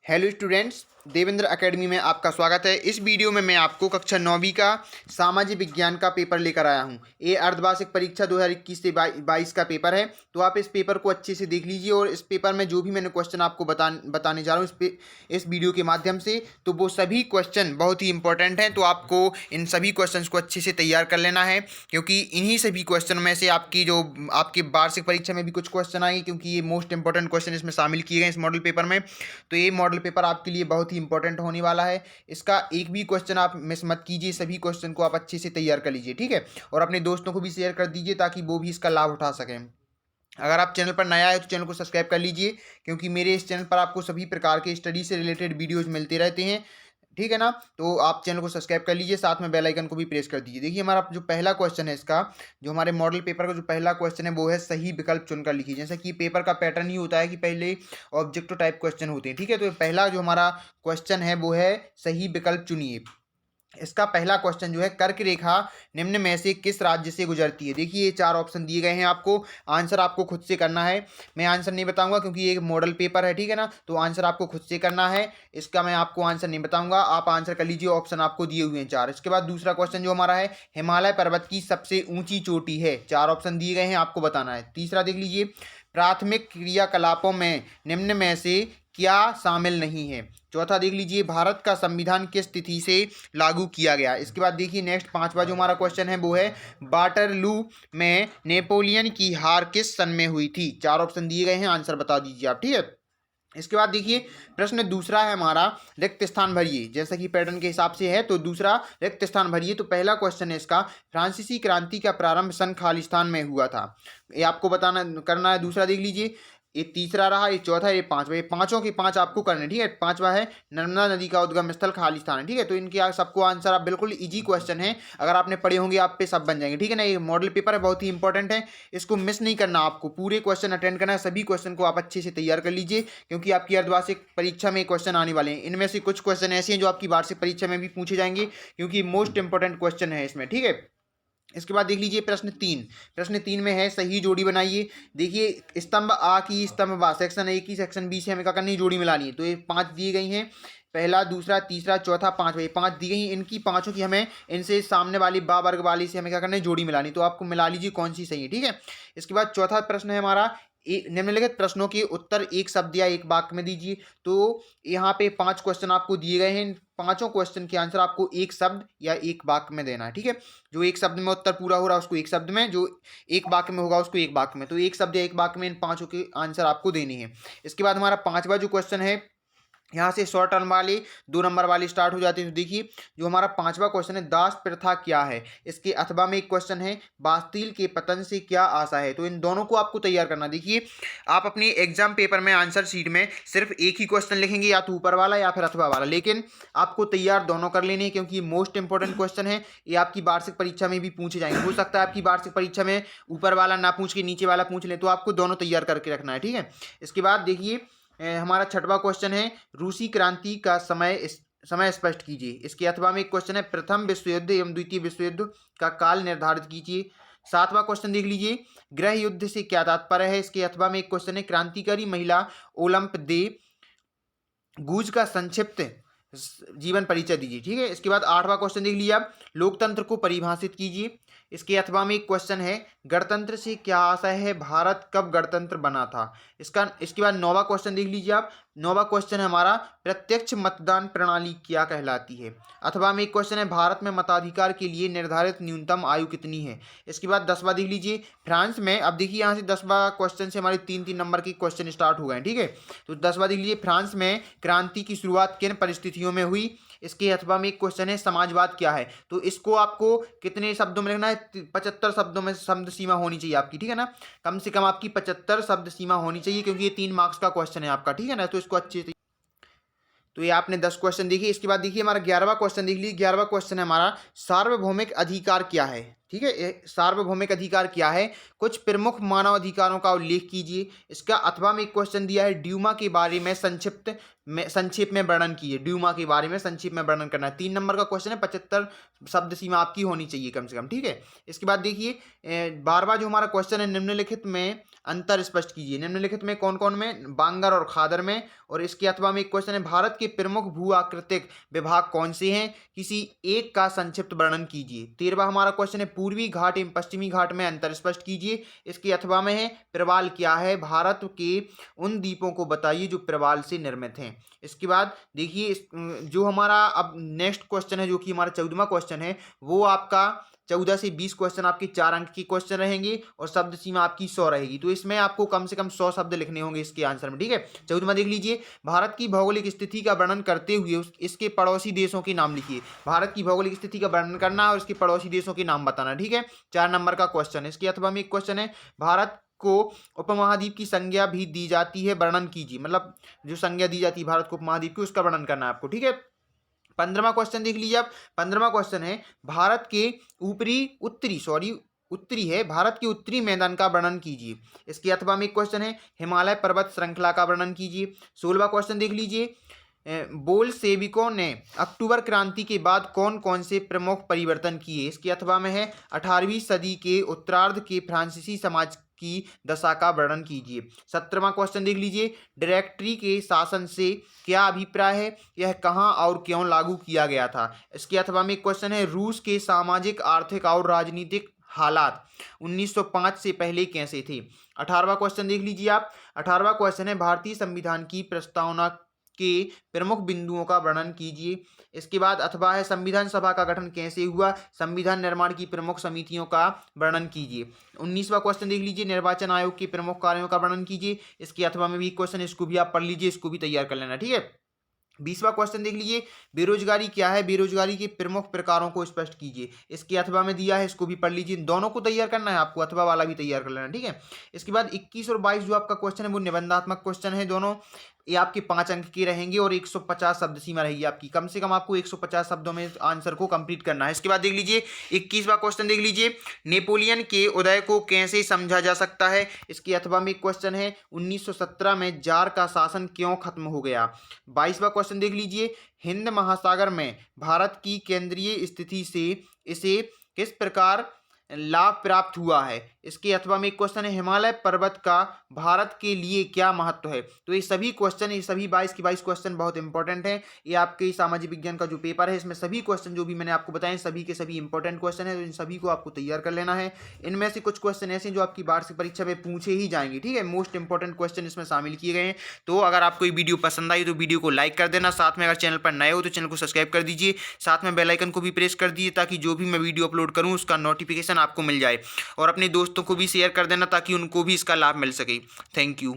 Hello students, Devendra academy में आपका स्वागत है। इस वीडियो में मैं आपको कक्षा 9वीं का सामाजिक विज्ञान का पेपर लेकर आया हूं। ये अर्धवार्षिक परीक्षा 2021 से 22 का पेपर है। तो आप इस पेपर को अच्छे से देख लीजिए और इस पेपर में जो भी मैंने क्वेश्चन आपको बताने जा रहा हूँ इस वीडियो के माध्यम से, तो वो सभी क्वेश्चन बहुत ही इंपॉर्टेंट हैं। तो आपको इन सभी क्वेश्चन को अच्छे से तैयार कर लेना है, क्योंकि इन्हीं सभी क्वेश्चन में से आपकी वार्षिक परीक्षा में भी कुछ क्वेश्चन आएंगे, क्योंकि ये मोस्ट इंपॉर्टेंट क्वेश्चन इसमें शामिल किए गए इस मॉडल पेपर में। तो ये मॉडल पेपर आपके लिए बहुत ही इंपॉर्टेंट होने वाला है। इसका एक भी क्वेश्चन आप मिस मत कीजिए, सभी क्वेश्चन को आप अच्छे से तैयार कर लीजिए, ठीक है। और अपने दोस्तों को भी शेयर कर दीजिए ताकि वो भी इसका लाभ उठा सकें। अगर आप चैनल पर नया है तो चैनल को सब्सक्राइब कर लीजिए, क्योंकि मेरे इस चैनल पर आपको सभी प्रकार के स्टडी से रिलेटेड वीडियोज मिलते रहते हैं, ठीक है ना। तो आप चैनल को सब्सक्राइब कर लीजिए, साथ में बेल आइकन को भी प्रेस कर दीजिए। देखिए, हमारा जो पहला क्वेश्चन है इसका, जो हमारे मॉडल पेपर का जो पहला क्वेश्चन है वो है सही विकल्प चुनकर लिखिए। जैसा कि पेपर का पैटर्न ही होता है कि पहले ऑब्जेक्टिव टाइप क्वेश्चन होते हैं, ठीक है। तो पहला जो हमारा क्वेश्चन है वो है सही विकल्प चुनिए। इसका पहला क्वेश्चन जो है, कर्क रेखा निम्न में से किस राज्य से गुजरती है। देखिए, ये 4 ऑप्शन दिए गए हैं आपको। आंसर आपको खुद से करना है। मैं आंसर नहीं बताऊंगा क्योंकि ये एक मॉडल पेपर है, ठीक है ना। तो आंसर आपको खुद से करना है। इसका मैं आपको आंसर नहीं बताऊंगा, आप आंसर कर लीजिए। ऑप्शन आपको दिए हुए हैं 4। इसके बाद दूसरा क्वेश्चन जो हमारा है, हिमालय पर्वत की सबसे ऊंची चोटी है। 4 ऑप्शन दिए गए हैं, आपको बताना है। तीसरा देख लीजिए, प्राथमिक क्रियाकलापों में निम्न में से क्या शामिल नहीं है। चौथा देख लीजिए, भारत का संविधान किस तिथि से लागू किया गया। इसके बाद देखिए नेक्स्ट 5वां जो हमारा क्वेश्चन है वो है, वाटरलू में नेपोलियन की हार किस सन में हुई थी। 4 ऑप्शन दिए गए हैं, आंसर बता दीजिए आप, ठीक है। इसके बाद देखिए प्रश्न दूसरा है हमारा, रिक्त स्थान भरिए। जैसा कि पैटर्न के हिसाब से है, तो दूसरा रिक्त स्थान भरिए। तो पहला क्वेश्चन है इसका, फ्रांसीसी क्रांति का प्रारंभ सन खालिस्तान में हुआ था। ये आपको बताना करना है। दूसरा देख लीजिए, ये तीसरा रहा, ये चौथा, ये पांचवा। ये पांचों के पांच आपको करने, ठीक है। पांचवा है, नर्मदा नदी का उद्गम स्थल खालिस्तान है, ठीक है। तो इनके सबको आंसर आप, बिल्कुल इजी क्वेश्चन है, अगर आपने पढ़े होंगे आप पे सब बन जाएंगे, ठीक है ना। ये मॉडल पेपर है, बहुत ही इंपॉर्टेंट है, इसको मिस नहीं करना। आपको पूरे क्वेश्चन अटेंड करना है, सभी क्वेश्चन को आप अच्छे से तैयार कर लीजिए, क्योंकि आपकी अर्धवार्षिक परीक्षा में क्वेश्चन आने वाले हैं। इनमें से कुछ क्वेश्चन ऐसे हैं जो आपकी वार्षिक परीक्षा में भी पूछे जाएंगे, क्योंकि मोस्ट इंपॉर्टेंट क्वेश्चन है इसमें, ठीक है। इसके बाद देख लीजिए प्रश्न 3 में है, सही जोड़ी बनाइए। देखिए, स्तंभ आ की स्तंभ बा, सेक्शन ए की सेक्शन बी से हमें क्या करनी है, जोड़ी मिलानी है। तो ये 5 दिए गई हैं, पहला, दूसरा, तीसरा, चौथा, पांचवा, ये 5 दी गई हैं। इनकी पांचों की हमें, इनसे सामने वाली बा वर्ग वाली से हमें क्या करना है, जोड़ी मिलानी। तो आपको मिला लीजिए कौन सी सही है, ठीक है। इसके बाद चौथा प्रश्न है हमारा, निम्नलिखित प्रश्नों के उत्तर एक शब्द या एक वाक्य में दीजिए। तो यहाँ पे 5 क्वेश्चन आपको दिए गए हैं, पांचों क्वेश्चन के आंसर आपको एक शब्द या एक वाक्य में देना है, ठीक है। जो एक शब्द में उत्तर पूरा हो रहा है उसको एक शब्द में, जो एक वाक्य में होगा उसको एक वाक्य में। तो एक शब्द या एक वाक्य में इन पांचों के आंसर आपको देने हैं। इसके बाद हमारा 5वां जो क्वेश्चन है, यहाँ से शॉर्ट टर्म वाली 2 नंबर वाली स्टार्ट हो जाती है। तो देखिए, जो हमारा 5वां क्वेश्चन है, दास प्रथा क्या है। इसके अथवा में एक क्वेश्चन है, बास्तील के पतन से क्या आशा है। तो इन दोनों को आपको तैयार करना। देखिए, आप अपनी एग्जाम पेपर में आंसर शीट में सिर्फ एक ही क्वेश्चन लिखेंगे, या तो ऊपर वाला या फिर अथवा वाला, लेकिन आपको तैयार दोनों कर लेने हैं, क्योंकि मोस्ट इंपॉर्टेंट क्वेश्चन है। ये आपकी वार्षिक परीक्षा में भी पूछे जाएंगे। हो सकता है आपकी वार्षिक परीक्षा में ऊपर वाला ना पूछ के नीचे वाला पूछ ले, तो आपको दोनों तैयार करके रखना है, ठीक है। इसके बाद देखिए, हमारा 6वां क्वेश्चन है, रूसी क्रांति का समय स्पष्ट कीजिए। इसके अथवा में एक क्वेश्चन है, प्रथम विश्व युद्ध एवं द्वितीय विश्व युद्ध का काल निर्धारित कीजिए। 7वां क्वेश्चन देख लीजिए, गृह युद्ध से क्या तात्पर्य है। इसके अथवा में एक क्वेश्चन है, क्रांतिकारी महिला ओलंप दे गूज का संक्षिप्त जीवन परिचय दीजिए, ठीक है। इसके बाद 8वां क्वेश्चन देख लीजिए आप, लोकतंत्र को परिभाषित कीजिए। इसके अथवा में एक क्वेश्चन है, गणतंत्र से क्या आशय है, भारत कब गणतंत्र बना था। इसके बाद 9वां क्वेश्चन देख लीजिए आप। 9वां क्वेश्चन है हमारा, प्रत्यक्ष मतदान प्रणाली क्या कहलाती है। अथवा में एक क्वेश्चन है, भारत में मताधिकार के लिए निर्धारित न्यूनतम आयु कितनी है। इसके बाद 10वां देख लीजिए, फ्रांस में, अब देखिए यहाँ से 10वां क्वेश्चन से हमारे 3-3 नंबर के क्वेश्चन स्टार्ट हो गए, ठीक है। तो 10वां देख लीजिए, फ्रांस में क्रांति की शुरुआत किन परिस्थितियों में हुई। इसके अथवा में एक क्वेश्चन है, समाजवाद क्या है। तो इसको आपको कितने शब्दों में लिखना है, 75 शब्दों में शब्द सीमा होनी चाहिए आपकी, ठीक है ना। कम से कम आपकी 75 शब्द सीमा होनी चाहिए, क्योंकि ये 3 मार्क्स का क्वेश्चन है आपका, ठीक है ना। तो इसको अच्छे से, तो ये आपने 10 क्वेश्चन देखिए। इसके बाद देखिए हमारा 11वां क्वेश्चन देख लीजिए। 11वां क्वेश्चन है हमारा, सार्वभौमिक अधिकार क्या है। ठीक है, सार्वभौमिक अधिकार क्या है, कुछ प्रमुख मानव अधिकारों का उल्लेख कीजिए। इसका अथवा में एक क्वेश्चन दिया है, ड्यूमा के बारे में संक्षेप में वर्णन कीजिए। ड्यूमा के बारे में संक्षेप में वर्णन करना है। 3 नंबर का क्वेश्चन है, 75 शब्द सीमा आपकी होनी चाहिए कम से कम। ठीक है, इसके बाद देखिए 12वां जो हमारा क्वेश्चन है, निम्नलिखित में अंतर स्पष्ट कीजिए। निम्नलिखित में कौन कौन में, बांगर और खादर में। और इसके अथवा में एक क्वेश्चन है, भारत के प्रमुख भू आकृतिक विभाग कौन से हैं, किसी एक का संक्षिप्त वर्णन कीजिए। 13वां हमारा क्वेश्चन है, पूर्वी घाट एवं पश्चिमी घाट में अंतर स्पष्ट कीजिए। इसके अथवा में है, प्रवाल क्या है, भारत के उन द्वीपों को बताइए जो प्रवाल से निर्मित हैं। इसके बाद देखिए जो हमारा अब नेक्स्ट क्वेश्चन है, जो कि हमारा 14वां क्वेश्चन है, वो आपका 14 से 20 क्वेश्चन आपके 4 अंक के क्वेश्चन रहेंगे और शब्द सीमा आपकी 100 रहेगी। तो इसमें आपको कम से कम 100 शब्द लिखने होंगे इसके आंसर में। ठीक है, 14वां देख लीजिए, भारत की भौगोलिक स्थिति का वर्णन करते हुए इसके पड़ोसी देशों के नाम लिखिए। भारत की भौगोलिक स्थिति का वर्णन करना है और इसके पड़ोसी देशों के नाम बताना। ठीक है, 4 नंबर का क्वेश्चन है। इसके अथवा में एक क्वेश्चन है, भारत को उपमहाद्वीप की संज्ञा भी दी जाती है, वर्णन कीजिए। मतलब जो संज्ञा दी जाती है भारत को उपमहाद्वीप की, उसका वर्णन करना है आपको। ठीक है, 15वां क्वेश्चन देख लीजिए आप। 15वां क्वेश्चन है, भारत के उत्तरी है, भारत के उत्तरी मैदान का वर्णन कीजिए। इसके अथवा में एक क्वेश्चन है, हिमालय पर्वत श्रृंखला का वर्णन कीजिए। 16वां क्वेश्चन देख लीजिए, बोल्शेविकों ने अक्टूबर क्रांति के बाद कौन कौन से प्रमुख परिवर्तन किए। इसके अथवा में है, 18वीं सदी के उत्तरार्ध के फ्रांसीसी समाज की दशा का वर्णन कीजिए। 17वां क्वेश्चन देख लीजिए, डायरेक्टरी के शासन से क्या अभिप्राय है, यह कहाँ और क्यों लागू किया गया था। इसके अथवा में एक क्वेश्चन है, रूस के सामाजिक आर्थिक और राजनीतिक हालात 1905 से पहले कैसे थे। 18वां क्वेश्चन देख लीजिए आप। 18वां क्वेश्चन है, भारतीय संविधान की प्रस्तावना के प्रमुख बिंदुओं का वर्णन कीजिए। इसके बाद अथवा है, संविधान सभा का गठन कैसे हुआ, संविधान निर्माण की प्रमुख समितियों का वर्णन कीजिए। 19वां क्वेश्चन देख लीजिए, निर्वाचन आयोग के प्रमुख कार्यों का वर्णन कीजिए। इसके अथवा में भी क्वेश्चन, इसको भी आप पढ़ लीजिए, इसको भी तैयार कर लेना। ठीक है, 20वां क्वेश्चन देख लीजिए, बेरोजगारी क्या है, बेरोजगारी के प्रमुख प्रकारों को स्पष्ट कीजिए। इसके अथवा में दिया है, इसको भी पढ़ लीजिए। दोनों को तैयार करना है आपको, अथवा वाला भी तैयार कर लेना। ठीक है, इसके बाद 21 और 22 जो आपका क्वेश्चन है, वो निबंधात्मक क्वेश्चन है। दोनों ये आपके 5 अंक के रहेंगे और 150 शब्द सीमा रहेगी आपकी। कम से कम आपको 150 शब्दों में आंसर को कंप्लीट करना है। इसके बाद देख लीजिए 21वां क्वेश्चन देख लीजिए, नेपोलियन के उदय को कैसे समझा जा सकता है। इसके अथवा में एक क्वेश्चन है, 1917 में जार का शासन क्यों खत्म हो गया। 22वां क्वेश्चन देख लीजिए, हिंद महासागर में भारत की केंद्रीय स्थिति से इसे किस प्रकार लाभ प्राप्त हुआ है। इसके अथवा में एक क्वेश्चन है, हिमालय पर्वत का भारत के लिए क्या महत्व है। तो ये सभी क्वेश्चन, ये सभी 22 के 22 क्वेश्चन बहुत इंपॉर्टेंट हैं। ये आपके सामाजिक विज्ञान का जो पेपर है, इसमें सभी क्वेश्चन जो भी मैंने आपको बताए, सभी के सभी इंपॉर्टेंट क्वेश्चन है। तो इन सभी को आपको तैयार कर लेना है। इनमें से कुछ क्वेश्चन ऐसे जो आपकी वार्षिक परीक्षा में पूछे ही जाएंगे। ठीक है, मोस्ट इंपॉर्टेंट क्वेश्चन इसमें शामिल किए गए हैं। तो अगर आपको ये वीडियो पसंद आई तो वीडियो को लाइक कर देना। साथ में अगर चैनल पर नए हो तो चैनल को सब्सक्राइब कर दीजिए। साथ में बेल आइकन को भी प्रेस कर दीजिए, ताकि जो भी मैं वीडियो अपलोड करूँ उसका नोटिफिकेशन आपको मिल जाए। और अपने दोस्तों को भी शेयर कर देना, ताकि उनको भी इसका लाभ मिल सके। Thank you.